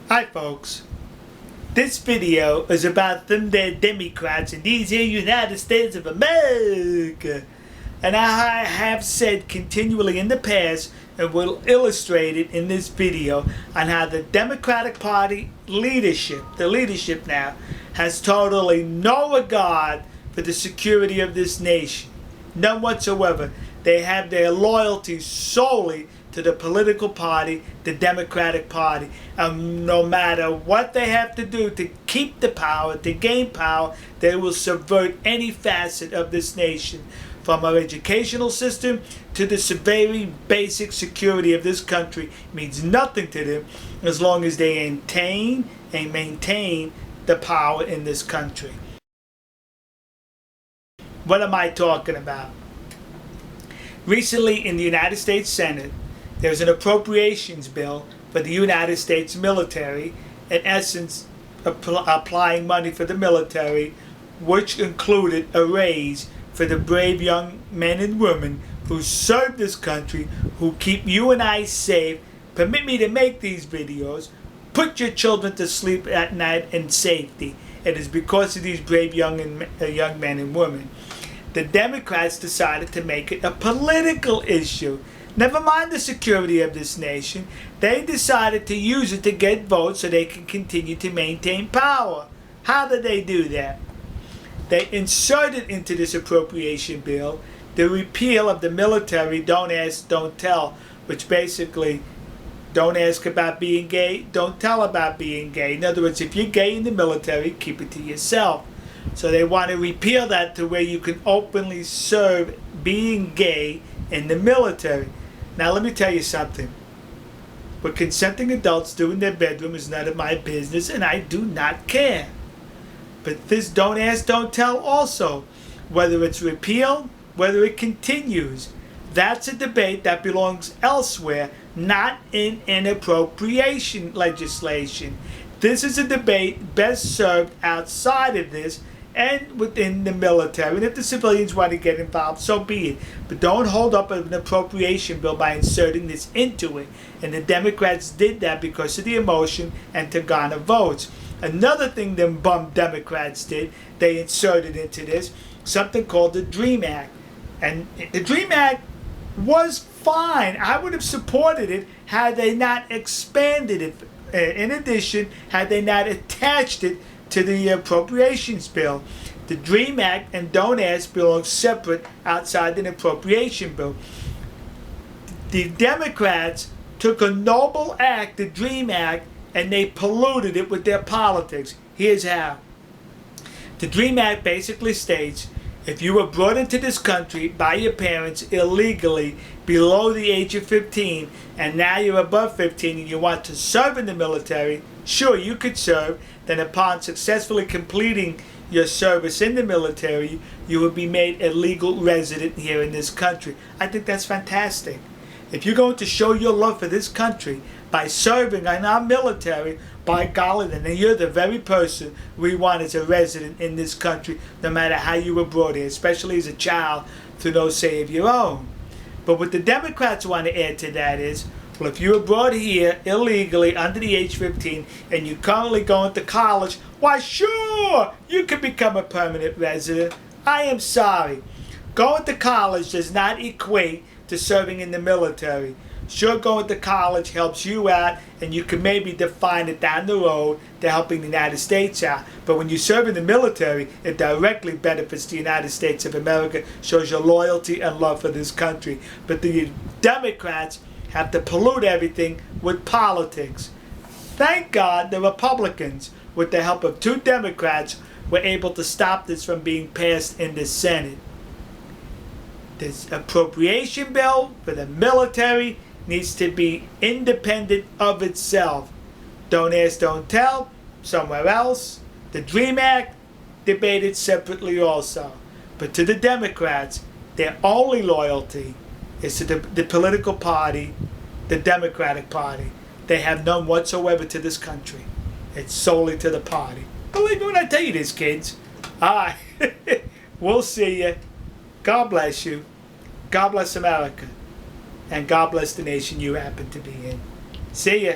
Hi folks, this video is about them there Democrats in these here United States of America. And I have said continually in the past, and will illustrate it in this video, on how the Democratic Party leadership, the leadership now, has totally no regard for the security of this nation. None whatsoever. They have their loyalty solely to the political party, the Democratic Party. And no matter what they have to do to keep the power, to gain power, they will subvert any facet of this nation. From our educational system to the very basic security of this country means nothing to them as long as they maintain the power in this country. What am I talking about? Recently in the United States Senate, there was an appropriations bill for the United States military, in essence applying money for the military, which included a raise for the brave young men and women who serve this country, who keep you and I safe. Permit me to make these videos. Put your children to sleep at night in safety. It is because of these brave young men and women. The Democrats decided to make it a political issue. Never mind the security of this nation. They decided to use it to get votes so they can continue to maintain power. How did they do that? They inserted into this appropriation bill the repeal of the military don't ask, don't tell, which basically don't ask about being gay, don't tell about being gay. In other words, if you're gay in the military, keep it to yourself. So they want to repeal that to where you can openly serve being gay in the military. Now let me tell you something. What consenting adults do in their bedroom is none of my business, and I do not care. But this don't ask, don't tell also, whether it's repealed, whether it continues, that's a debate that belongs elsewhere, not in an appropriation legislation. This is a debate best served outside of this and within the military. And if the civilians want to get involved, so be it. But don't hold up an appropriation bill by inserting this into it. And the Democrats did that because of the emotion and to garner votes. Another thing them bum Democrats did, they inserted into this something called the DREAM Act. And the DREAM Act was fine. I would have supported it had they not expanded it. In addition, had they not attached it to the appropriations bill. The DREAM Act and Don't Ask belong separate outside an appropriation bill. The Democrats took a noble act, the DREAM Act, and they polluted it with their politics. Here's how. The DREAM Act basically states, if you were brought into this country by your parents illegally below the age of 15, and now you're above 15 and you want to serve in the military, sure, you could serve. Then upon successfully completing your service in the military, you would be made a legal resident here in this country. I think that's fantastic. If you're going to show your love for this country by serving in our military, by golly, then you're the very person we want as a resident in this country, no matter how you were brought here, especially as a child through no say of your own. But what the Democrats want to add to that is, well, if you were brought here illegally under the age 15 and you're currently going to college, why sure, you can become a permanent resident. I am sorry. Going to college does not equate to serving in the military. Sure, going to college helps you out, and you can maybe define it down the road to helping the United States out. But when you serve in the military, it directly benefits the United States of America, shows your loyalty and love for this country. But the Democrats have to pollute everything with politics. Thank God the Republicans, with the help of 2 Democrats, were able to stop this from being passed in the Senate. This appropriation bill for the military needs to be independent of itself. Don't ask, don't tell, somewhere else. The DREAM Act, debated separately also. But to the Democrats, their only loyalty is to the political party, the Democratic Party. They have none whatsoever to this country. It's solely to the party. Believe me when I tell you this, kids. All right. We'll see you. God bless you. God bless America. And God bless the nation you happen to be in. See ya.